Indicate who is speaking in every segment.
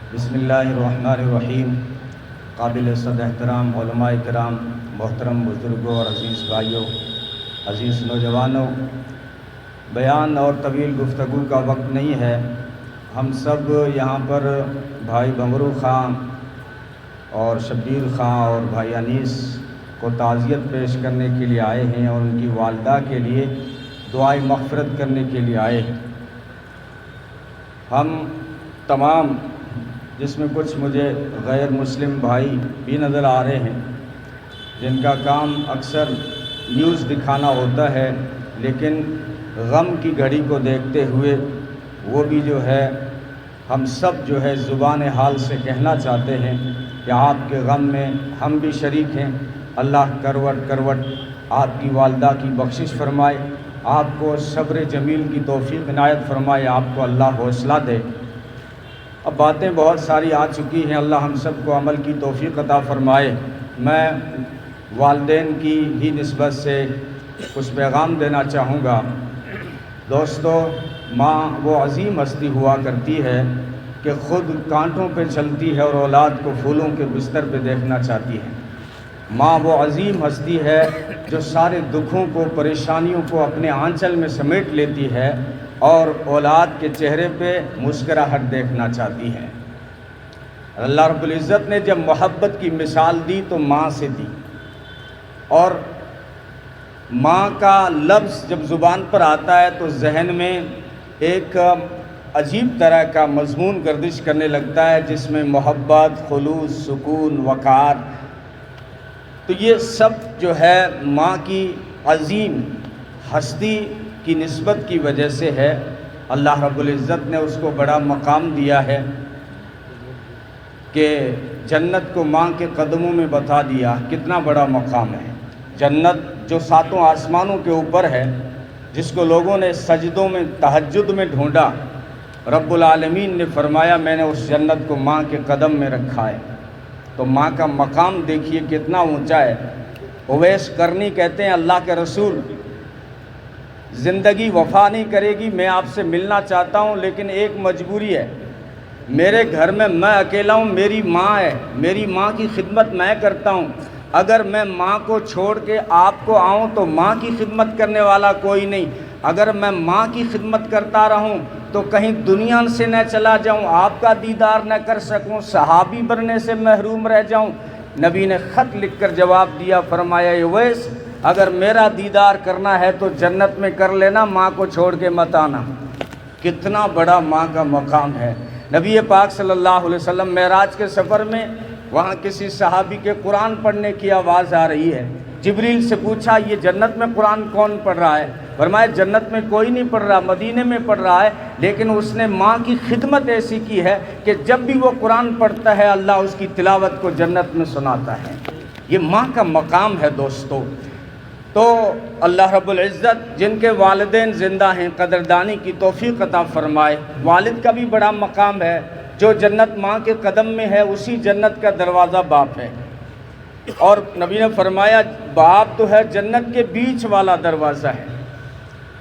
Speaker 1: بسم اللہ الرحمن الرحیم۔ قابل صد احترام علماء کرام، محترم بزرگوں اور عزیز بھائیوں، عزیز نوجوانوں، بیان اور طویل گفتگو کا وقت نہیں ہے۔ ہم سب یہاں پر بھائی بھنگرو خان اور شبیر خان اور بھائی انیس کو تعزیت پیش کرنے کے لیے آئے ہیں اور ان کی والدہ کے لیے دعائے مغفرت کرنے کے لیے آئے ہیں۔ ہم تمام، جس میں کچھ مجھے غیر مسلم بھائی بھی نظر آ رہے ہیں جن کا کام اکثر نیوز دکھانا ہوتا ہے، لیکن غم کی گھڑی کو دیکھتے ہوئے وہ بھی جو ہے ہم سب جو ہے زبان حال سے کہنا چاہتے ہیں کہ آپ کے غم میں ہم بھی شریک ہیں۔ اللہ کروٹ کروٹ آپ کی والدہ کی بخشش فرمائے، آپ کو صبر جمیل کی توفیق عنایت فرمائے، آپ کو اللہ حوصلہ دے۔ اب باتیں بہت ساری آ چکی ہیں، اللہ ہم سب کو عمل کی توفیق عطا فرمائے۔ میں والدین کی ہی نسبت سے کچھ پیغام دینا چاہوں گا۔ دوستو، ماں وہ عظیم ہستی ہوا کرتی ہے کہ خود کانٹوں پہ چلتی ہے اور اولاد کو پھولوں کے بستر پہ دیکھنا چاہتی ہے۔ ماں وہ عظیم ہستی ہے جو سارے دکھوں کو، پریشانیوں کو اپنے آنچل میں سمیٹ لیتی ہے اور اولاد کے چہرے پہ مسکراہٹ دیکھنا چاہتی ہے۔ اللہ رب العزت نے جب محبت کی مثال دی تو ماں سے دی، اور ماں کا لفظ جب زبان پر آتا ہے تو ذہن میں ایک عجیب طرح کا مضمون گردش کرنے لگتا ہے، جس میں محبت، خلوص، سکون، وقار، تو یہ سب جو ہے ماں کی عظیم ہستی کی نسبت کی وجہ سے ہے۔ اللہ رب العزت نے اس کو بڑا مقام دیا ہے کہ جنت کو ماں کے قدموں میں بتا دیا۔ کتنا بڑا مقام ہے جنت، جو ساتوں آسمانوں کے اوپر ہے، جس کو لوگوں نے سجدوں میں، تہجد میں ڈھونڈا۔ رب العالمین نے فرمایا میں نے اس جنت کو ماں کے قدم میں رکھا ہے۔ تو ماں کا مقام دیکھیے کتنا اونچا ہے۔ اویس کرنی کہتے ہیں اللہ کے رسول زندگی وفا نہیں کرے گی، میں آپ سے ملنا چاہتا ہوں لیکن ایک مجبوری ہے، میرے گھر میں اکیلا ہوں، میری ماں ہے، میری ماں کی خدمت میں کرتا ہوں۔ اگر میں ماں کو چھوڑ کے آپ کو آؤں تو ماں کی خدمت کرنے والا کوئی نہیں۔ اگر میں ماں کی خدمت کرتا رہوں تو کہیں دنیا سے نہ چلا جاؤں، آپ کا دیدار نہ کر سکوں، صحابی بننے سے محروم رہ جاؤں۔ نبی نے خط لکھ کر جواب دیا، فرمایا اویس اگر میرا دیدار کرنا ہے تو جنت میں کر لینا، ماں کو چھوڑ کے مت آنا۔ کتنا بڑا ماں کا مقام ہے۔ نبی پاک صلی اللہ علیہ وسلم معراج کے سفر میں وہاں کسی صحابی کے قرآن پڑھنے کی آواز آ رہی ہے۔ جبریل سے پوچھا یہ جنت میں قرآن کون پڑھ رہا ہے؟ فرمایا جنت میں کوئی نہیں پڑھ رہا، مدینے میں پڑھ رہا ہے، لیکن اس نے ماں کی خدمت ایسی کی ہے کہ جب بھی وہ قرآن پڑھتا ہے اللہ اس کی تلاوت کو جنت میں سناتا ہے۔ یہ ماں کا مقام ہے دوستو۔ تو اللہ رب العزت جن کے والدین زندہ ہیں قدردانی کی توفیق عطا فرمائے۔ والد کا بھی بڑا مقام ہے، جو جنت ماں کے قدم میں ہے اسی جنت کا دروازہ باپ ہے، اور نبی نے فرمایا باپ تو ہے جنت کے بیچ والا دروازہ ہے۔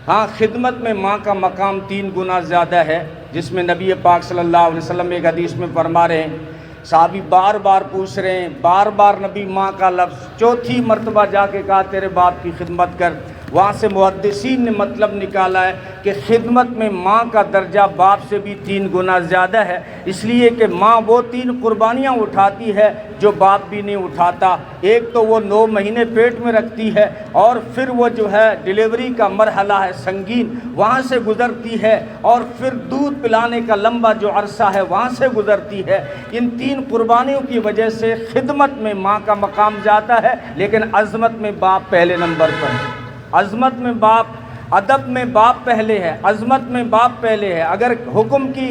Speaker 1: ہاں، خدمت میں ماں کا مقام 3 گنا زیادہ ہے، جس میں نبی پاک صلی اللہ علیہ وسلم ایک حدیث میں فرما رہے ہیں، صحابی بار بار پوچھ رہے ہیں، بار بار نبی ماں کا لفظ، چوتھی مرتبہ جا کے کہا تیرے باپ کی خدمت کر۔ وہاں سے محدثین نے مطلب نکالا ہے کہ خدمت میں ماں کا درجہ باپ سے بھی 3 گنا زیادہ ہے، اس لیے کہ ماں وہ 3 قربانیاں اٹھاتی ہے جو باپ بھی نہیں اٹھاتا۔ ایک تو وہ 9 مہینے پیٹ میں رکھتی ہے، اور پھر وہ جو ہے ڈیلیوری کا مرحلہ ہے سنگین، وہاں سے گزرتی ہے، اور پھر دودھ پلانے کا لمبا جو عرصہ ہے وہاں سے گزرتی ہے۔ ان 3 قربانیوں کی وجہ سے خدمت میں ماں کا مقام جاتا ہے، لیکن عظمت میں باپ پہلے نمبر پر ہے۔ عظمت میں باپ، ادب میں باپ پہلے ہے، عظمت میں باپ پہلے ہے۔ اگر حکم کی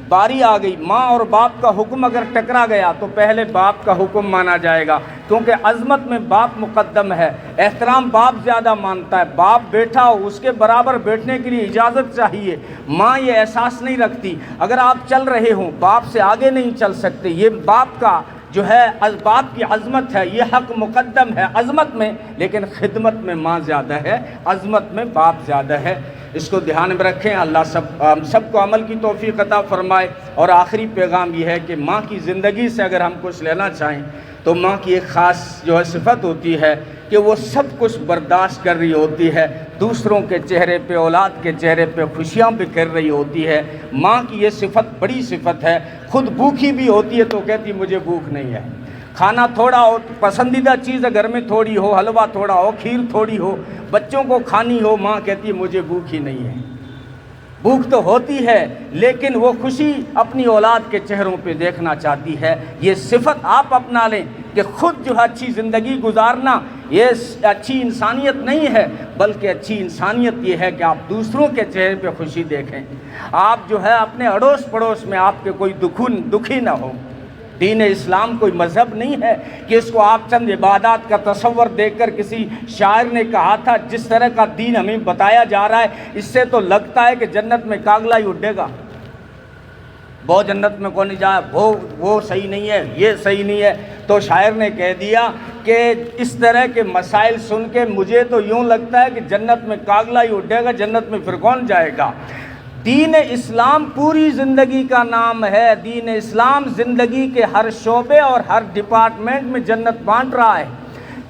Speaker 1: باری آ گئی، ماں اور باپ کا حکم اگر ٹکرا گیا تو پہلے باپ کا حکم مانا جائے گا، کیونکہ عظمت میں باپ مقدم ہے۔ احترام باپ زیادہ مانتا ہے، باپ بیٹھا ہو اس کے برابر بیٹھنے کے لیے اجازت چاہیے۔ ماں یہ احساس نہیں رکھتی، اگر آپ چل رہے ہوں باپ سے آگے نہیں چل سکتے، یہ باپ کا جو ہے باپ کی عظمت ہے، یہ حق مقدم ہے عظمت میں، لیکن خدمت میں ماں زیادہ ہے، عظمت میں باپ زیادہ ہے۔ اس کو دھیان میں رکھیں۔ اللہ سب کو عمل کی توفیق عطا فرمائے۔ اور آخری پیغام یہ ہے کہ ماں کی زندگی سے اگر ہم کچھ لینا چاہیں تو ماں کی ایک خاص جو ہے صفت ہوتی ہے کہ وہ سب کچھ برداشت کر رہی ہوتی ہے، دوسروں کے چہرے پہ، اولاد کے چہرے پہ خوشیاں بھی کر رہی ہوتی ہے۔ ماں کی یہ صفت بڑی صفت ہے، خود بھوکی بھی ہوتی ہے تو کہتی مجھے بھوک نہیں ہے۔ کھانا تھوڑا ہو، پسندیدہ چیز گھر میں تھوڑی ہو، حلوہ تھوڑا ہو، کھیر تھوڑی ہو، بچوں کو کھانی ہو، ماں کہتی ہے مجھے بھوک ہی نہیں ہے۔ بھوک تو ہوتی ہے لیکن وہ خوشی اپنی اولاد کے چہروں پہ دیکھنا چاہتی ہے۔ یہ صفت آپ اپنا لیں کہ خود جو ہے اچھی زندگی گزارنا یہ اچھی انسانیت نہیں ہے، بلکہ اچھی انسانیت یہ ہے کہ آپ دوسروں کے چہرے پہ خوشی دیکھیں۔ آپ جو ہے اپنے اڑوس پڑوس میں آپ کے کوئی دکھی نہ ہو۔ دین اسلام کوئی مذہب نہیں ہے کہ اس کو آپ چند عبادات کا تصور دیکھ کر، کسی شاعر نے کہا تھا جس طرح کا دین ہمیں بتایا جا رہا ہے اس سے تو لگتا ہے کہ جنت میں کاغلہ ہی اڑے گا، وہ جنت میں کون نہیں جائے، وہ صحیح نہیں ہے، یہ صحیح نہیں ہے۔ تو شاعر نے کہہ دیا کہ اس طرح کے مسائل سن کے مجھے تو یوں لگتا ہے کہ جنت میں کاغلہ ہی اڑے گا، جنت میں پھر کون جائے گا۔ دین اسلام پوری زندگی کا نام ہے۔ دین اسلام زندگی کے ہر شعبے اور ہر ڈپارٹمنٹ میں جنت بانٹ رہا ہے۔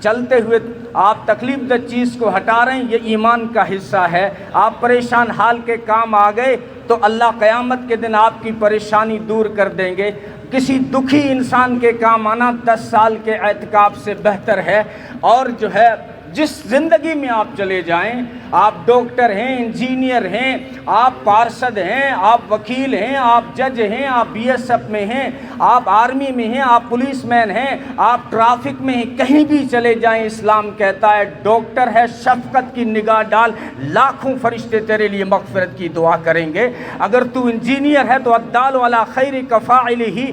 Speaker 1: چلتے ہوئے آپ تکلیف دہ چیز کو ہٹا رہے ہیں، یہ ایمان کا حصہ ہے۔ آپ پریشان حال کے کام آ گئے تو اللہ قیامت کے دن آپ کی پریشانی دور کر دیں گے۔ کسی دکھی انسان کے کام آنا 10 سال کے اعتکاف سے بہتر ہے۔ اور جو ہے جس زندگی میں آپ چلے جائیں، آپ ڈاکٹر ہیں، انجینئر ہیں، آپ پارشد ہیں، آپ وکیل ہیں، آپ جج ہیں، آپ بی ایس ایف میں ہیں، آپ آرمی میں ہیں، آپ پولیس مین ہیں، آپ ٹرافک میں ہیں، کہیں بھی چلے جائیں اسلام کہتا ہے ڈاکٹر ہے شفقت کی نگاہ ڈال، لاکھوں فرشتے تیرے لیے مغفرت کی دعا کریں گے۔ اگر تو انجینئر ہے تو الدال علی خیر کفاعلہ،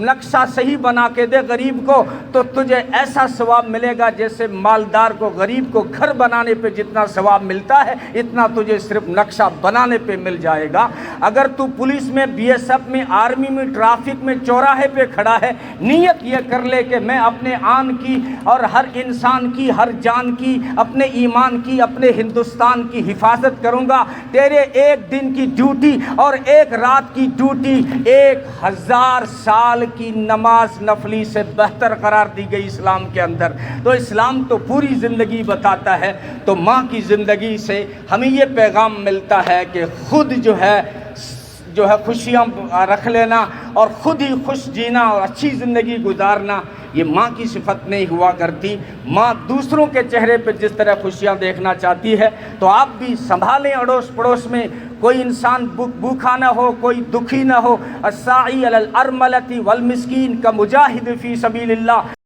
Speaker 1: نقشہ صحیح بنا کے دے غریب کو تو تجھے ایسا ثواب ملے گا جیسے مالدار کو، غریب کو گھر بنانے پہ جتنا ثواب ملتا ہے اتنا تجھے صرف نقشہ بنانے پہ مل جائے گا۔ اگر تو پولیس میں، بی ایس ایف میں، آرمی میں، ٹرافک میں، چوراہے پہ کھڑا ہے، نیت یہ کر لے کہ میں اپنے آن کی اور ہر انسان کی، ہر جان کی، اپنے ایمان کی، اپنے ہندوستان کی حفاظت کروں گا۔ تیرے ایک دن کی ڈیوٹی اور ایک رات کی ڈیوٹی 1000 سال کی نماز نفلی سے بہتر قرار دی گئی اسلام کے اندر۔ تو اسلام تو پوری زندگی بتاتا ہے۔ تو ماں کی زندگی سے ہمیں یہ پیغام ملتا ہے کہ خود جو ہے خوشیاں رکھ لینا اور خود ہی خوش جینا اور اچھی زندگی گزارنا یہ ماں کی صفت نہیں ہوا کرتی۔ ماں دوسروں کے چہرے پہ جس طرح خوشیاں دیکھنا چاہتی ہے تو آپ بھی سنبھالیں اڑوس پڑوس میں کوئی انسان بھوکا نہ ہو، کوئی دکھی نہ ہو۔ الساعی علی الارملۃ والمسکین کا مجاہد فی سبیل اللہ۔